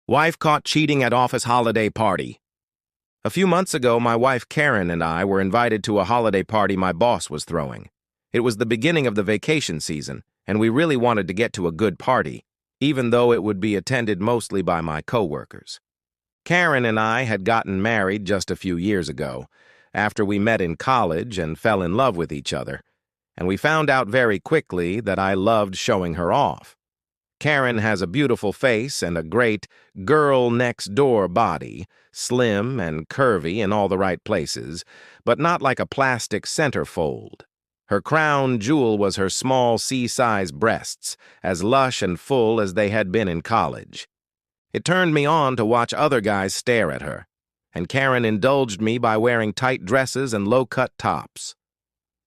Wife caught cheating at office holiday party. A few months ago, my wife Karen and I were invited to a holiday party my boss was throwing. It was the beginning of the vacation season, and we really wanted to get to a good party, even though it would be attended mostly by my coworkers. Karen and I had gotten married just a few years ago, after we met in college and fell in love with each other, and we found out very quickly that I loved showing her off. Karen has a beautiful face and a great girl-next-door body, slim and curvy in all the right places, but not like a plastic centerfold. Her crown jewel was her small C-size breasts, as lush and full as they had been in college. It turned me on to watch other guys stare at her, and Karen indulged me by wearing tight dresses and low-cut tops.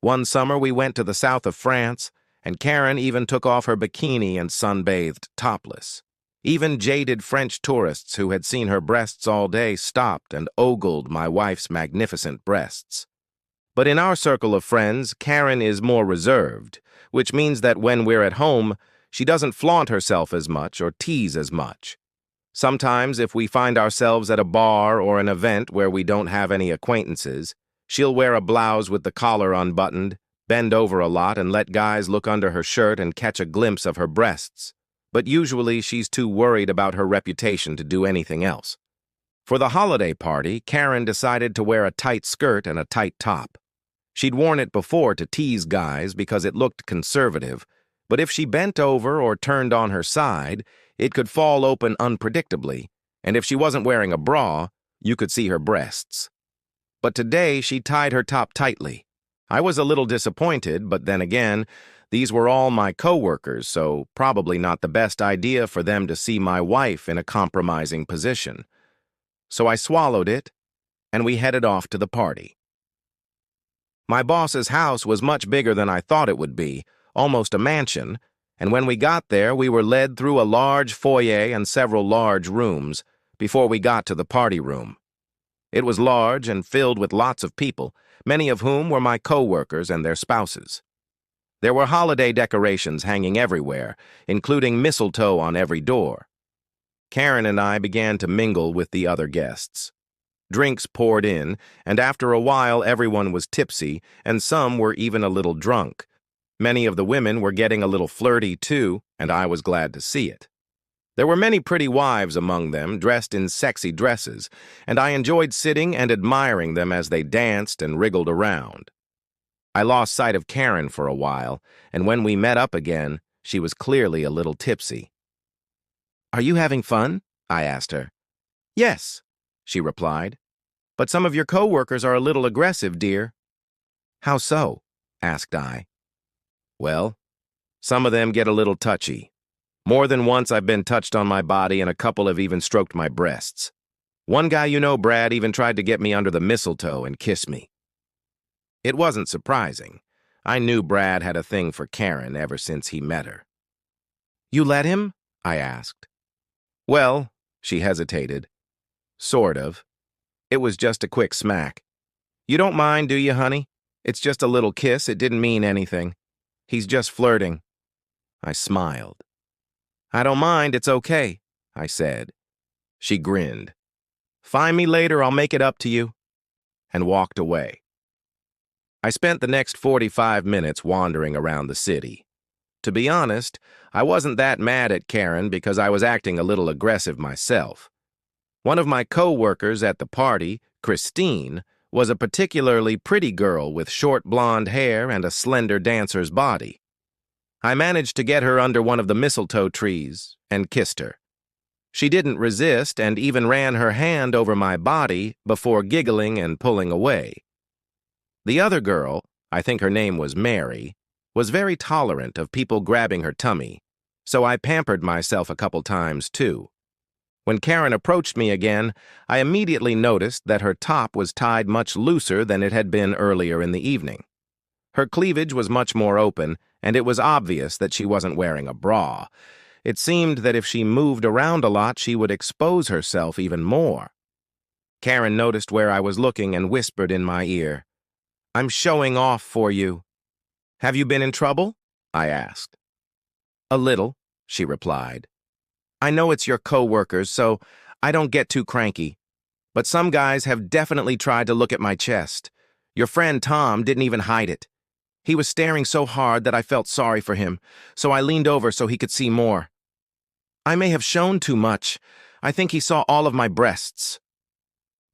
One summer we went to the south of France, and Karen even took off her bikini and sunbathed topless. Even jaded French tourists who had seen her breasts all day stopped and ogled my wife's magnificent breasts. But in our circle of friends, Karen is more reserved, which means that when we're at home, she doesn't flaunt herself as much or tease as much. Sometimes, if we find ourselves at a bar or an event where we don't have any acquaintances, she'll wear a blouse with the collar unbuttoned, bend over a lot and let guys look under her shirt and catch a glimpse of her breasts. But usually she's too worried about her reputation to do anything else. For the holiday party, Karen decided to wear a tight skirt and a tight top. She'd worn it before to tease guys because it looked conservative, but if she bent over or turned on her side, it could fall open unpredictably, and if she wasn't wearing a bra, you could see her breasts. But today she tied her top tightly. I was a little disappointed, but then again, these were all my coworkers, so probably not the best idea for them to see my wife in a compromising position. So I swallowed it, and we headed off to the party. My boss's house was much bigger than I thought it would be, almost a mansion, and when we got there, we were led through a large foyer and several large rooms before we got to the party room. It was large and filled with lots of people, many of whom were my coworkers and their spouses. There were holiday decorations hanging everywhere, including mistletoe on every door. Karen and I began to mingle with the other guests. Drinks poured in, and after a while everyone was tipsy, and some were even a little drunk. Many of the women were getting a little flirty too, and I was glad to see it. There were many pretty wives among them, dressed in sexy dresses, and I enjoyed sitting and admiring them as they danced and wriggled around. I lost sight of Karen for a while, and when we met up again, she was clearly a little tipsy. "Are you having fun?" I asked her. "Yes," she replied. "But some of your coworkers are a little aggressive, dear." "How so?" asked I. "Well, some of them get a little touchy. More than once I've been touched on my body and a couple have even stroked my breasts. One guy you know, Brad, even tried to get me under the mistletoe and kiss me." It wasn't surprising. I knew Brad had a thing for Karen ever since he met her. "You let him?" I asked. "Well," she hesitated. "Sort of. It was just a quick smack. You don't mind, do you, honey? It's just a little kiss. It didn't mean anything. He's just flirting." I smiled. "I don't mind, it's okay," I said. She grinned. "Find me later, I'll make it up to you," and walked away. I spent the next 45 minutes wandering around the city. To be honest, I wasn't that mad at Karen because I was acting a little aggressive myself. One of my co-workers at the party, Christine, was a particularly pretty girl with short blonde hair and a slender dancer's body. I managed to get her under one of the mistletoe trees and kissed her. She didn't resist and even ran her hand over my body before giggling and pulling away. The other girl, I think her name was Mary, was very tolerant of people grabbing her tummy, so I pampered myself a couple times too. When Karen approached me again, I immediately noticed that her top was tied much looser than it had been earlier in the evening. Her cleavage was much more open, and it was obvious that she wasn't wearing a bra. It seemed that if she moved around a lot, she would expose herself even more. Karen noticed where I was looking and whispered in my ear, "I'm showing off for you." "Have you been in trouble?" I asked. "A little," she replied. I know it's your coworkers, so I don't get too cranky. But some guys have definitely tried to look at my chest. Your friend Tom didn't even hide it. He was staring so hard that I felt sorry for him, so I leaned over so he could see more. I may have shown too much. I think he saw all of my breasts.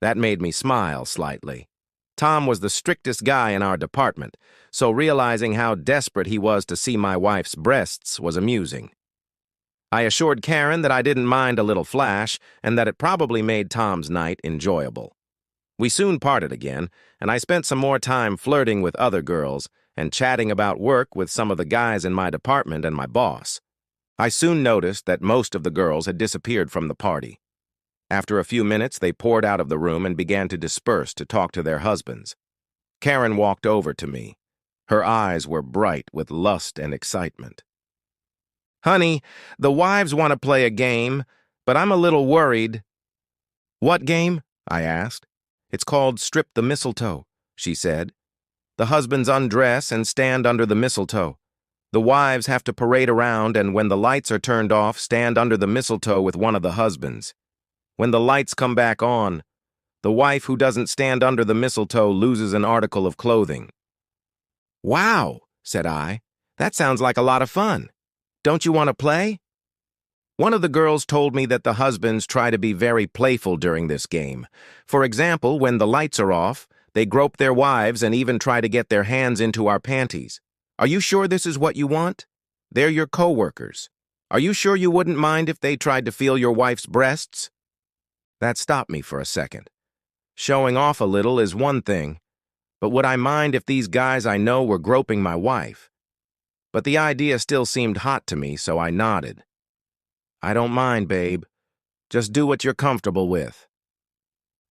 That made me smile slightly. Tom was the strictest guy in our department, so realizing how desperate he was to see my wife's breasts was amusing. I assured Karen that I didn't mind a little flash and that it probably made Tom's night enjoyable. We soon parted again, and I spent some more time flirting with other girls and chatting about work with some of the guys in my department and my boss. I soon noticed that most of the girls had disappeared from the party. After a few minutes, they poured out of the room and began to disperse to talk to their husbands. Karen walked over to me. Her eyes were bright with lust and excitement. "Honey, the wives want to play a game, but I'm a little worried." "What game?" I asked. "It's called Strip the Mistletoe," she said. "The husbands undress and stand under the mistletoe. The wives have to parade around and when the lights are turned off, stand under the mistletoe with one of the husbands. When the lights come back on, the wife who doesn't stand under the mistletoe loses an article of clothing." "Wow," said I. "That sounds like a lot of fun. Don't you want to play?" One of the girls told me that the husbands try to be very playful during this game. For example, when the lights are off, they grope their wives and even try to get their hands into our panties. Are you sure this is what you want? They're your coworkers. Are you sure you wouldn't mind if they tried to feel your wife's breasts? That stopped me for a second. Showing off a little is one thing, but would I mind if these guys I know were groping my wife? But the idea still seemed hot to me, so I nodded. "I don't mind, babe. Just do what you're comfortable with."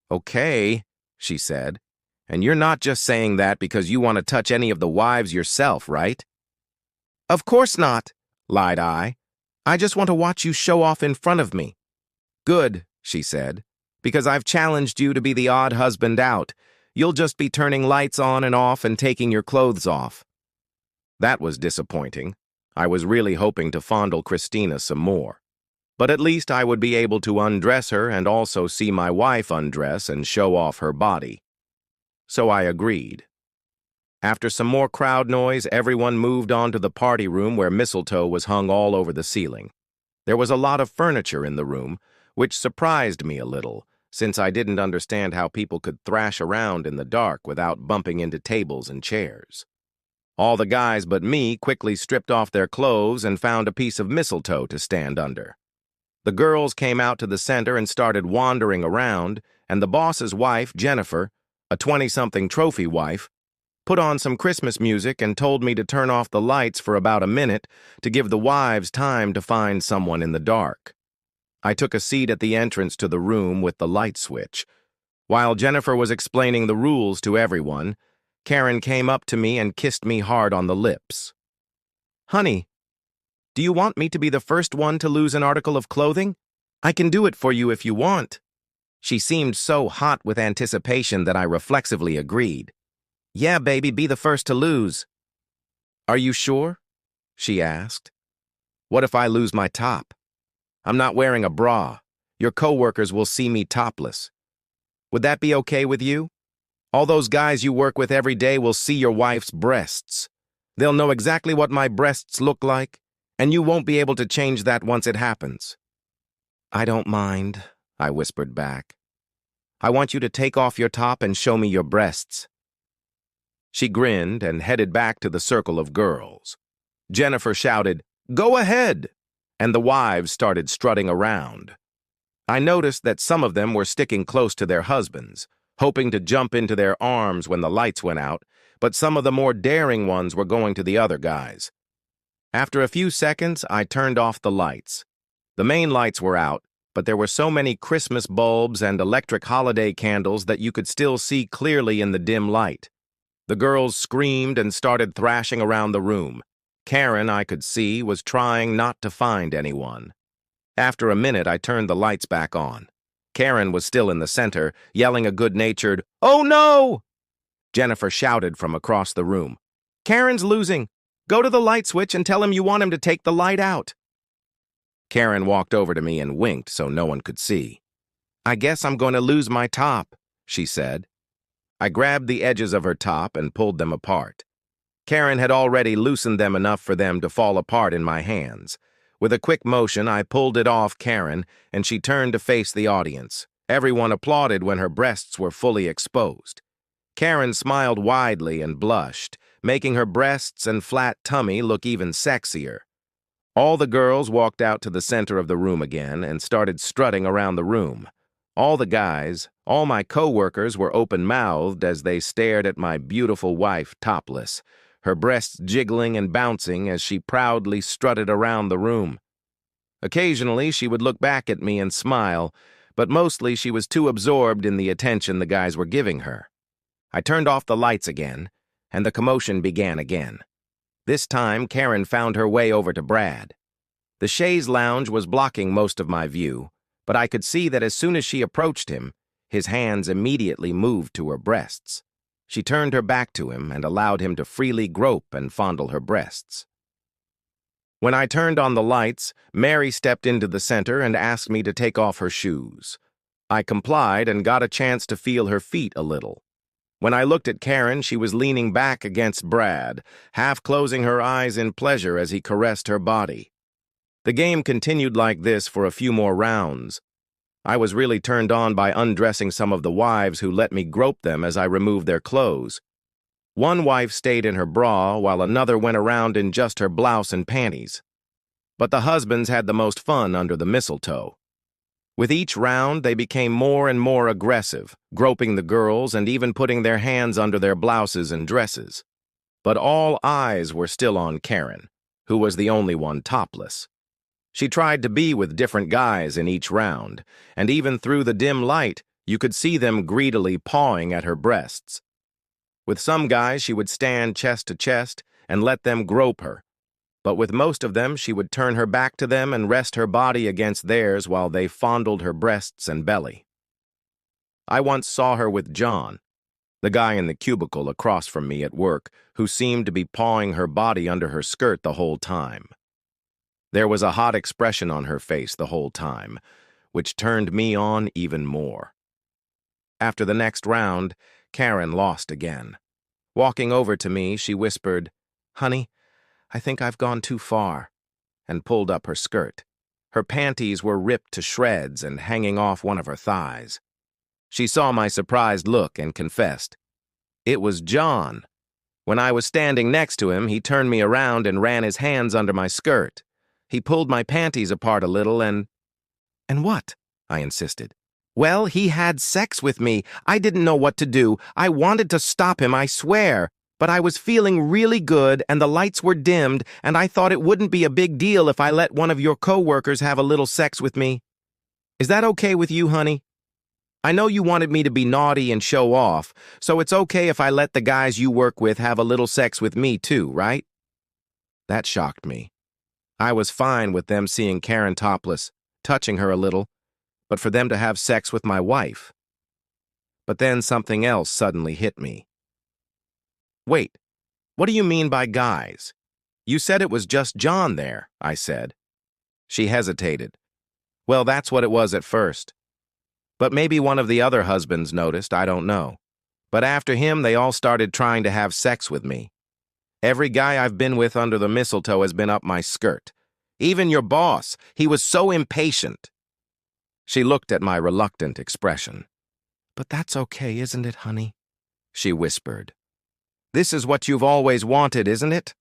"Okay," she said. "And you're not just saying that because you want to touch any of the wives yourself, right?" "Of course not," lied I. "I just want to watch you show off in front of me." "Good," she said, "because I've challenged you to be the odd husband out. You'll just be turning lights on and off and taking your clothes off." That was disappointing. I was really hoping to fondle Christina some more. But at least I would be able to undress her and also see my wife undress and show off her body. So I agreed. After some more crowd noise, everyone moved on to the party room where mistletoe was hung all over the ceiling. There was a lot of furniture in the room, which surprised me a little, since I didn't understand how people could thrash around in the dark without bumping into tables and chairs. All the guys but me quickly stripped off their clothes and found a piece of mistletoe to stand under. The girls came out to the center and started wandering around, and the boss's wife, Jennifer, a 20-something trophy wife, put on some Christmas music and told me to turn off the lights for about a minute to give the wives time to find someone in the dark. I took a seat at the entrance to the room with the light switch. While Jennifer was explaining the rules to everyone, Karen came up to me and kissed me hard on the lips. "Honey, do you want me to be the first one to lose an article of clothing? I can do it for you if you want." She seemed so hot with anticipation that I reflexively agreed. "Yeah, baby, be the first to lose." "Are you sure?" she asked. "What if I lose my top? I'm not wearing a bra. Your coworkers will see me topless. Would that be okay with you? All those guys you work with every day will see your wife's breasts. They'll know exactly what my breasts look like, and you won't be able to change that once it happens." "I don't mind," I whispered back. "I want you to take off your top and show me your breasts." She grinned and headed back to the circle of girls. Jennifer shouted, "Go ahead!" and the wives started strutting around. I noticed that some of them were sticking close to their husbands, hoping to jump into their arms when the lights went out, but some of the more daring ones were going to the other guys. After a few seconds, I turned off the lights. The main lights were out, but there were so many Christmas bulbs and electric holiday candles that you could still see clearly in the dim light. The girls screamed and started thrashing around the room. Karen, I could see, was trying not to find anyone. After a minute, I turned the lights back on. Karen was still in the center, yelling a good-natured, "Oh no!" Jennifer shouted from across the room, "Karen's losing. Go to the light switch and tell him you want him to take the light out." Karen walked over to me and winked so no one could see. "I guess I'm going to lose my top," she said. I grabbed the edges of her top and pulled them apart. Karen had already loosened them enough for them to fall apart in my hands. With a quick motion, I pulled it off Karen, and she turned to face the audience. Everyone applauded when her breasts were fully exposed. Karen smiled widely and blushed, making her breasts and flat tummy look even sexier. All the girls walked out to the center of the room again and started strutting around the room. All the guys, all my co-workers were open-mouthed as they stared at my beautiful wife topless, her breasts jiggling and bouncing as she proudly strutted around the room. Occasionally, she would look back at me and smile, but mostly she was too absorbed in the attention the guys were giving her. I turned off the lights again, and the commotion began again. This time, Karen found her way over to Brad. The chaise lounge was blocking most of my view, but I could see that as soon as she approached him, his hands immediately moved to her breasts. She turned her back to him and allowed him to freely grope and fondle her breasts. When I turned on the lights, Mary stepped into the center and asked me to take off her shoes. I complied and got a chance to feel her feet a little. When I looked at Karen, she was leaning back against Brad, half closing her eyes in pleasure as he caressed her body. The game continued like this for a few more rounds. I was really turned on by undressing some of the wives who let me grope them as I removed their clothes. One wife stayed in her bra while another went around in just her blouse and panties. But the husbands had the most fun under the mistletoe. With each round, they became more and more aggressive, groping the girls and even putting their hands under their blouses and dresses. But all eyes were still on Karen, who was the only one topless. She tried to be with different guys in each round, and even through the dim light, you could see them greedily pawing at her breasts. With some guys, she would stand chest to chest and let them grope her. But with most of them, she would turn her back to them and rest her body against theirs while they fondled her breasts and belly. I once saw her with John, the guy in the cubicle across from me at work, who seemed to be pawing her body under her skirt the whole time. There was a hot expression on her face the whole time, which turned me on even more. After the next round, Karen lost again. Walking over to me, she whispered, "Honey, I think I've gone too far," and pulled up her skirt. Her panties were ripped to shreds and hanging off one of her thighs. She saw my surprised look and confessed. It was John. When I was standing next to him, he turned me around and ran his hands under my skirt. He pulled my panties apart a little and what? I insisted. Well, he had sex with me. I didn't know what to do. I wanted to stop him, I swear. But I was feeling really good and the lights were dimmed and I thought it wouldn't be a big deal if I let one of your co-workers have a little sex with me. Is that okay with you, honey? I know you wanted me to be naughty and show off, so it's okay if I let the guys you work with have a little sex with me too, right? That shocked me. I was fine with them seeing Karen topless, touching her a little, but for them to have sex with my wife. But then something else suddenly hit me. Wait, what do you mean by guys? You said it was just John there, I said. She hesitated. Well, that's what it was at first. But maybe one of the other husbands noticed, I don't know. But after him, they all started trying to have sex with me. Every guy I've been with under the mistletoe has been up my skirt. Even your boss, he was so impatient. She looked at my reluctant expression. But that's okay, isn't it, honey? She whispered. This is what you've always wanted, isn't it?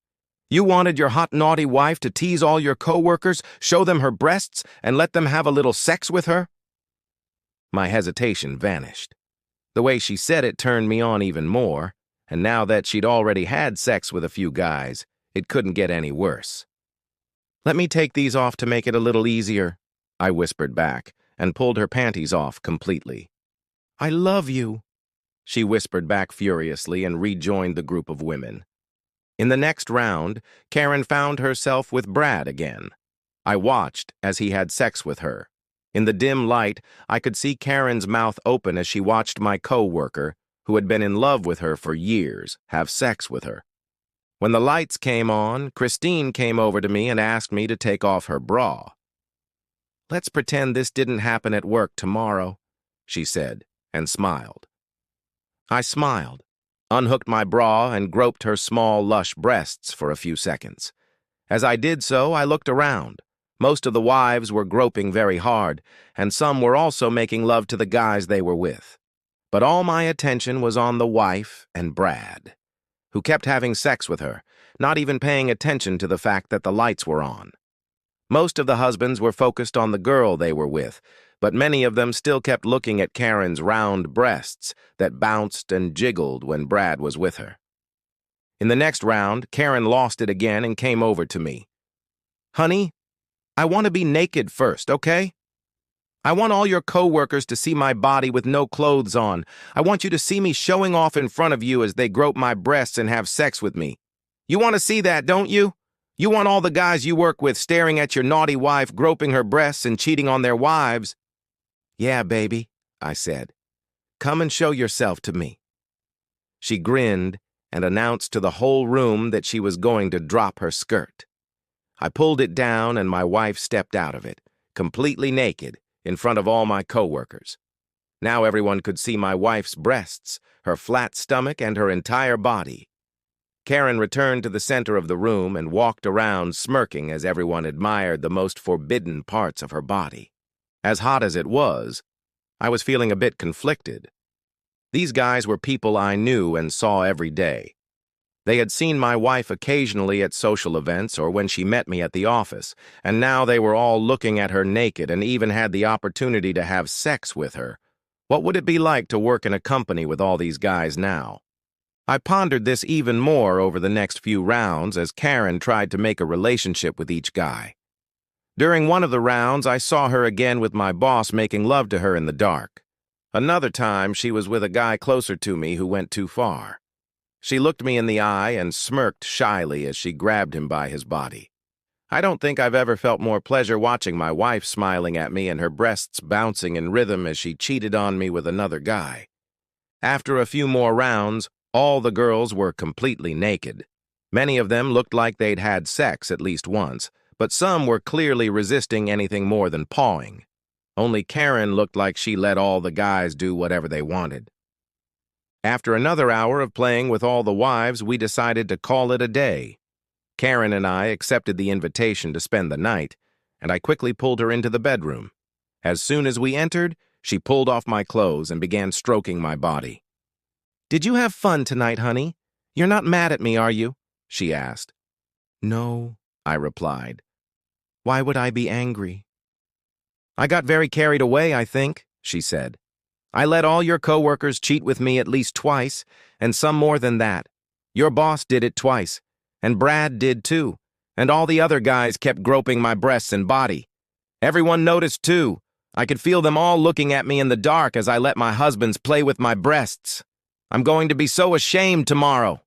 You wanted your hot, naughty wife to tease all your co-workers, show them her breasts, and let them have a little sex with her? My hesitation vanished. The way she said it turned me on even more, and now that she'd already had sex with a few guys, it couldn't get any worse. Let me take these off to make it a little easier, I whispered back, and pulled her panties off completely. I love you, she whispered back furiously and rejoined the group of women. In the next round, Karen found herself with Brad again. I watched as he had sex with her. In the dim light, I could see Karen's mouth open as she watched my co-worker, who had been in love with her for years, have sex with her. When the lights came on, Christine came over to me and asked me to take off her bra. Let's pretend this didn't happen at work tomorrow, she said, and smiled. I smiled, unhooked my bra, and groped her small, lush breasts for a few seconds. As I did so, I looked around. Most of the wives were groping very hard, and some were also making love to the guys they were with. But all my attention was on the wife and Brad, who kept having sex with her, not even paying attention to the fact that the lights were on. Most of the husbands were focused on the girl they were with, but many of them still kept looking at Karen's round breasts that bounced and jiggled when Brad was with her. In the next round, Karen lost it again and came over to me. Honey, I want to be naked first, okay? I want all your co-workers to see my body with no clothes on. I want you to see me showing off in front of you as they grope my breasts and have sex with me. You want to see that, don't you? You want all the guys you work with staring at your naughty wife groping her breasts and cheating on their wives? Yeah, baby, I said. Come and show yourself to me. She grinned and announced to the whole room that she was going to drop her skirt. I pulled it down and my wife stepped out of it, completely naked, in front of all my co-workers. Now everyone could see my wife's breasts, her flat stomach, and her entire body. Karen returned to the center of the room and walked around smirking as everyone admired the most forbidden parts of her body. As hot as it was, I was feeling a bit conflicted. These guys were people I knew and saw every day. They had seen my wife occasionally at social events or when she met me at the office, and now they were all looking at her naked and even had the opportunity to have sex with her. What would it be like to work in a company with all these guys now? I pondered this even more over the next few rounds as Karen tried to make a relationship with each guy. During one of the rounds, I saw her again with my boss making love to her in the dark. Another time, she was with a guy closer to me who went too far. She looked me in the eye and smirked shyly as she grabbed him by his body. I don't think I've ever felt more pleasure watching my wife smiling at me and her breasts bouncing in rhythm as she cheated on me with another guy. After a few more rounds, all the girls were completely naked. Many of them looked like they'd had sex at least once, but some were clearly resisting anything more than pawing. Only Karen looked like she let all the guys do whatever they wanted. After another hour of playing with all the wives, we decided to call it a day. Karen and I accepted the invitation to spend the night, and I quickly pulled her into the bedroom. As soon as we entered, she pulled off my clothes and began stroking my body. "Did you have fun tonight, honey? You're not mad at me, are you?" she asked. "No," I replied. "Why would I be angry?" "I got very carried away, I think," she said. "I let all your co-workers cheat with me at least twice, and some more than that. Your boss did it twice, and Brad did too, and all the other guys kept groping my breasts and body. Everyone noticed too. I could feel them all looking at me in the dark as I let my husbands play with my breasts. I'm going to be so ashamed tomorrow."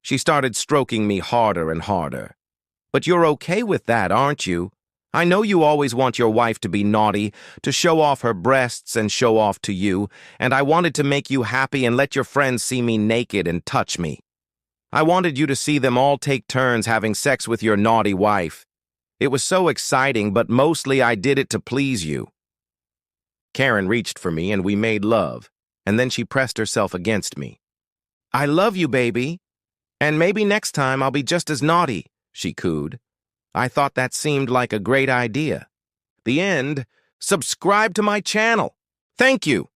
She started stroking me harder and harder. "But you're okay with that, aren't you? I know you always want your wife to be naughty, to show off her breasts and show off to you, and I wanted to make you happy and let your friends see me naked and touch me. I wanted you to see them all take turns having sex with your naughty wife. It was so exciting, but mostly I did it to please you." Karen reached for me and we made love, and then she pressed herself against me. "I love you, baby. And maybe next time I'll be just as naughty," she cooed. I thought that seemed like a great idea. The end. Subscribe to my channel. Thank you.